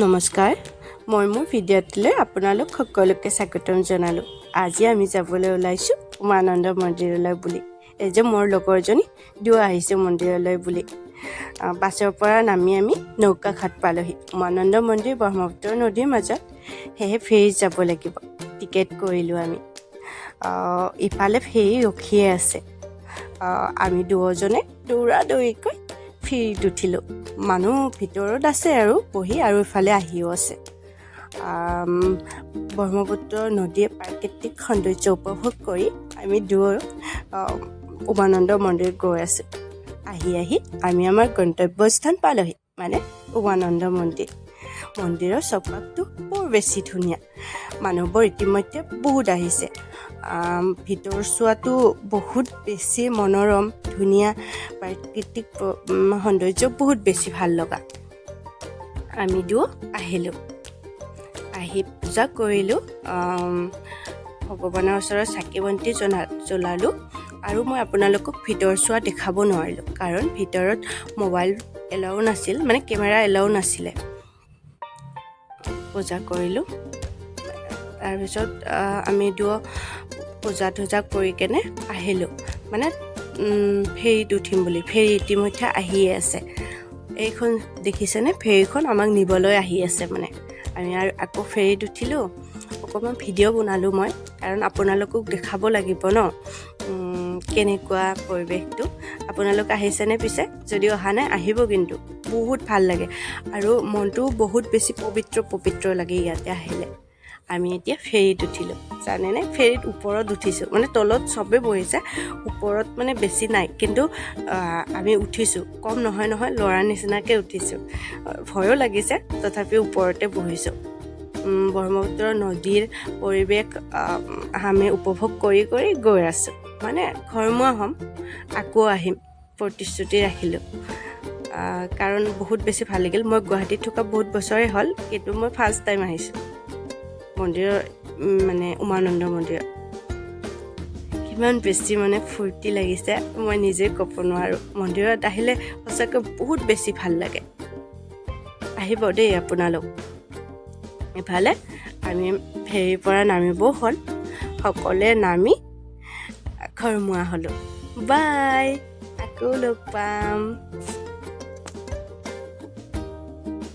নমস্কাৰ, মই মোৰ ভিডিঅ'টোলৈ আপোনালোক সকলোকে স্বাগতম জনালোঁ। আজি আমি যাবলৈ ওলাইছোঁ উমানন্দ মন্দিৰলৈ বুলি। এই যে মোৰ লগৰজনী দুয়ো আহিছে মন্দিৰলৈ বুলি। বাছৰ পৰা নামি আমি নৌকাঘাট পালোহি। উমানন্দ মন্দিৰ ব্ৰহ্মপুত্ৰ নদীৰ মাজত, সেয়েহে ফেৰীত যাব লাগিব। টিকেট কৰিলোঁ আমি। ইফালে ফেৰী ৰখিয়ে আছে। আমি দুয়োজনে দৌৰাদৌৰিকৈ ফেৰীত উঠিলোঁ। মানুহ ভিতৰত আছে আৰু বহি, আৰু ইফালে আহিও আছে। ব্ৰহ্মপুত্ৰ নদীৰ প্ৰাকৃতিক সৌন্দৰ্য উপভোগ কৰি আমি দুয়ো উমানন্দ মন্দিৰ গৈ আছোঁ। আহি আমি আমাৰ গন্তব্যস্থান পালোহি, মানে উমানন্দ মন্দিৰ। মন্দিৰৰ চৌপাশটো বৰ বেছি ধুনীয়া। মানুহবোৰ ইতিমধ্যে বহুত আহিছে। ভিতৰ চোৱাটো বহুত বেছি মনোৰম, ধুনীয়া, প্ৰাকৃতিক সৌন্দৰ্য বহুত বেছি ভাল লগা। আমি দুয়ো আহিলোঁ। আহি পূজা কৰিলোঁ, ভগৱানৰ ওচৰত চাকি বন্তি জ্বলালোঁ। আৰু মই আপোনালোকক ভিতৰ চোৱা দেখাব নোৱাৰিলোঁ, কাৰণ ভিতৰত মোবাইল এলাও নাছিল, মানে কেমেৰা এলাও নাছিলে। পূজা কৰিলোঁ। তাৰপিছত আমি দুয়ো পূজা থূজা কৰি কেনে আহিলোঁ, মানে ফেৰীত উঠিম বুলি। ফেৰী ইতিমধ্যে আহিয়ে আছে। এইখন দেখিছেনে, ফেৰীখন আমাক নিবলৈ আহি আছে। মানে আমি আৰু আকৌ ফেৰীত উঠিলোঁ। অকণমান ভিডিঅ' বনালোঁ মই, কাৰণ আপোনালোকক দেখাব লাগিব ন কেনেকুৱা পৰিৱেশটো। আপোনালোক আহিছেনে পিছে? যদি অহা নাই আহিব, কিন্তু বহুত ভাল লাগে আৰু মনটো বহুত বেছি পবিত্ৰ লাগে ইয়াতে আহিলে। আমি এতিয়া ফেৰীত উঠিলোঁ। জানেনে, ফেৰীত ওপৰত উঠিছোঁ, মানে তলত চবেই বহিছে, ওপৰত মানে বেছি নাই, কিন্তু আমি উঠিছোঁ। কম নহয়, ল'ৰাৰ নিচিনাকৈ উঠিছোঁ। ভয়ো লাগিছে, তথাপিও ওপৰতে বহিছোঁ। ব্ৰহ্মপুত্ৰ নদীৰ পৰিৱেশ আমি উপভোগ কৰি গৈ আছোঁ। মানে ঘৰমুৱা হ'ম, আকৌ আহিম, প্ৰতিশ্ৰুতি ৰাখিলোঁ। কাৰণ বহুত বেছি ভাল লাগিল। মই গুৱাহাটীত থকা বহুত বছৰে হ'ল, কিন্তু মই ফাৰ্ষ্ট টাইম আহিছোঁ মন্দিৰৰ, মানে উমানন্দ মন্দিৰত। কিমান বেছি মানে ফূৰ্তি লাগিছে, মই নিজে ক'ব নোৱাৰোঁ। মন্দিৰত আহিলে সঁচাকৈ বহুত বেছি ভাল লাগে। আহিব দেই আপোনালোক। ইফালে আমি ফেৰীৰ পৰা নামিব হ'ল। সকলোৱে নামি ঘৰমুৱা হ'লোঁ। বাই, আকৌ লগ পাম।